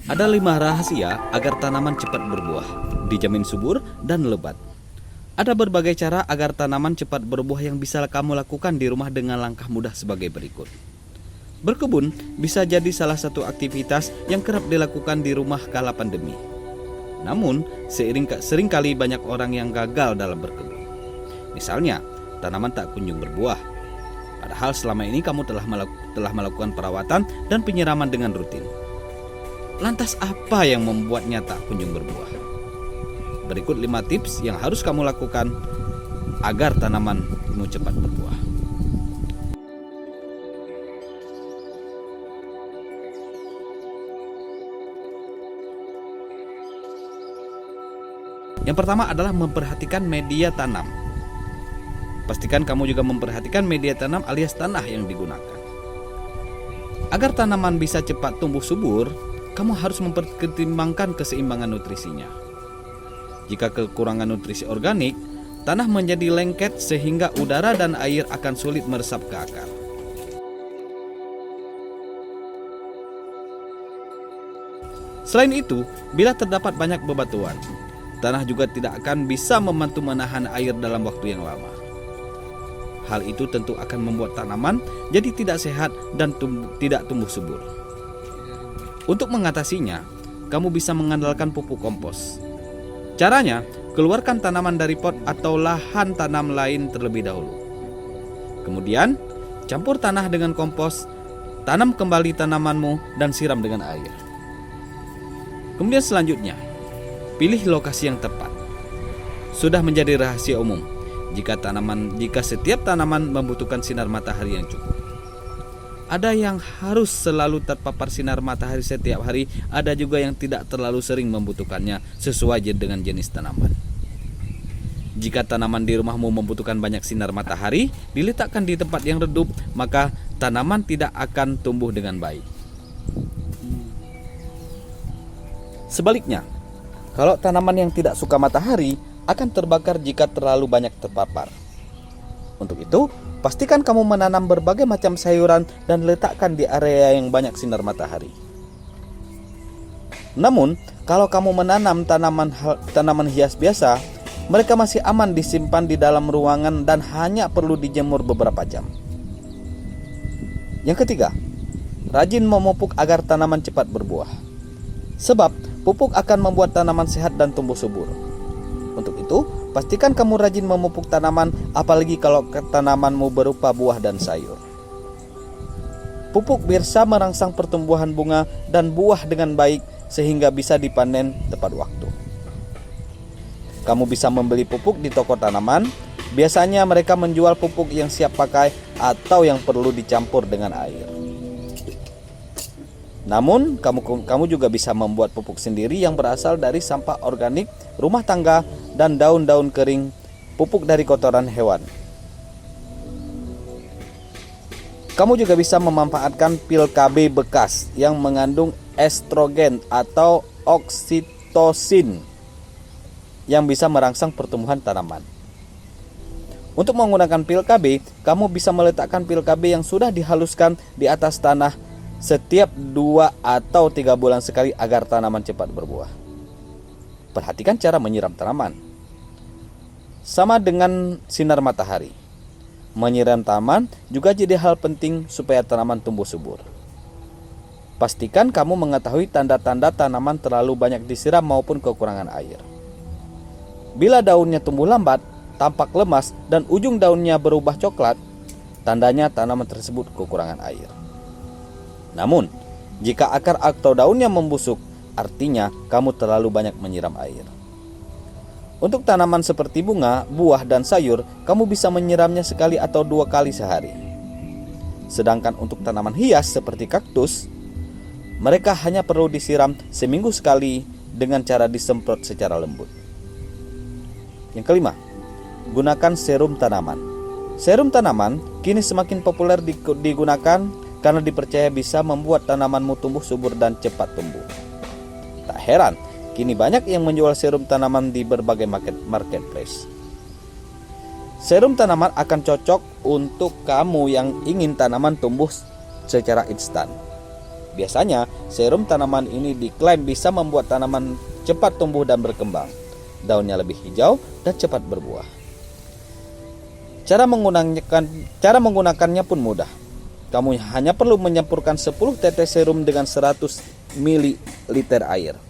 Ada 5 rahasia agar tanaman cepat berbuah, dijamin subur dan lebat. Ada berbagai cara agar tanaman cepat berbuah yang bisa kamu lakukan di rumah dengan langkah mudah sebagai berikut. Berkebun bisa jadi salah satu aktivitas yang kerap dilakukan di rumah kala pandemi. Namun, seringkali banyak orang yang gagal dalam berkebun. Misalnya, tanaman tak kunjung berbuah. Padahal selama ini kamu telah melakukan perawatan dan penyiraman dengan rutin. Lantas apa yang membuatnya tak kunjung berbuah? Berikut 5 tips yang harus kamu lakukan agar tanamanmu cepat berbuah. Yang pertama adalah memperhatikan media tanam. Pastikan kamu juga memperhatikan media tanam alias tanah yang digunakan. Agar tanaman bisa cepat tumbuh subur, kamu harus mempertimbangkan keseimbangan nutrisinya. Jika kekurangan nutrisi organik, tanah menjadi lengket sehingga udara dan air akan sulit meresap ke akar. Selain itu, bila terdapat banyak bebatuan, tanah juga tidak akan bisa membantu menahan air dalam waktu yang lama. Hal itu tentu akan membuat tanaman jadi tidak sehat dan tidak tumbuh subur. Untuk mengatasinya, kamu bisa mengandalkan pupuk kompos. Caranya, keluarkan tanaman dari pot atau lahan tanam lain terlebih dahulu. Kemudian, campur tanah dengan kompos, tanam kembali tanamanmu dan siram dengan air. Kemudian selanjutnya, pilih lokasi yang tepat. Sudah menjadi rahasia umum jika setiap tanaman membutuhkan sinar matahari yang cukup. Ada yang harus selalu terpapar sinar matahari setiap hari, ada juga yang tidak terlalu sering membutuhkannya sesuai dengan jenis tanaman. Jika tanaman di rumahmu membutuhkan banyak sinar matahari, diletakkan di tempat yang redup, maka tanaman tidak akan tumbuh dengan baik. Sebaliknya, kalau tanaman yang tidak suka matahari akan terbakar jika terlalu banyak terpapar. Untuk itu, pastikan kamu menanam berbagai macam sayuran dan letakkan di area yang banyak sinar matahari. Namun, kalau kamu menanam tanaman hias biasa, mereka masih aman disimpan di dalam ruangan dan hanya perlu dijemur beberapa jam. Yang ketiga, rajin memupuk agar tanaman cepat berbuah. Sebab, pupuk akan membuat tanaman sehat dan tumbuh subur. Untuk itu, pastikan kamu rajin memupuk tanaman, apalagi kalau tanamanmu berupa buah dan sayur. Pupuk bisa merangsang pertumbuhan bunga dan buah dengan baik sehingga bisa dipanen tepat waktu. Kamu bisa membeli pupuk di toko tanaman. Biasanya mereka menjual pupuk yang siap pakai atau yang perlu dicampur dengan air. Namun, kamu juga bisa membuat pupuk sendiri yang berasal dari sampah organik, rumah tangga, dan daun-daun kering, pupuk dari kotoran hewan. Kamu juga bisa memanfaatkan pil KB bekas yang mengandung estrogen atau oksitosin yang bisa merangsang pertumbuhan tanaman. Untuk menggunakan pil KB, kamu bisa meletakkan pil KB yang sudah dihaluskan di atas tanah setiap 2 atau 3 bulan sekali agar tanaman cepat berbuah. Perhatikan cara menyiram tanaman. Sama dengan sinar matahari, menyiram tanaman juga jadi hal penting supaya tanaman tumbuh subur. Pastikan kamu mengetahui tanda-tanda tanaman terlalu banyak disiram maupun kekurangan air. Bila daunnya tumbuh lambat, tampak lemas, dan ujung daunnya berubah coklat, tandanya tanaman tersebut kekurangan air. Namun, jika akar atau daunnya membusuk, artinya kamu terlalu banyak menyiram air. Untuk tanaman seperti bunga, buah, dan sayur, kamu bisa menyiramnya sekali atau 2 kali sehari. Sedangkan untuk tanaman hias seperti kaktus, mereka hanya perlu disiram seminggu sekali dengan cara disemprot secara lembut. Yang kelima, gunakan serum tanaman. Serum tanaman kini semakin populer digunakan karena dipercaya bisa membuat tanamanmu tumbuh subur dan cepat tumbuh. Tak heran, kini banyak yang menjual serum tanaman di berbagai marketplace. Serum tanaman akan cocok untuk kamu yang ingin tanaman tumbuh secara instan. Biasanya, serum tanaman ini diklaim bisa membuat tanaman cepat tumbuh dan berkembang. Daunnya lebih hijau dan cepat berbuah. Cara menggunakannya pun mudah. Kamu hanya perlu menyempurkan 10 tetes serum dengan 100 ml air.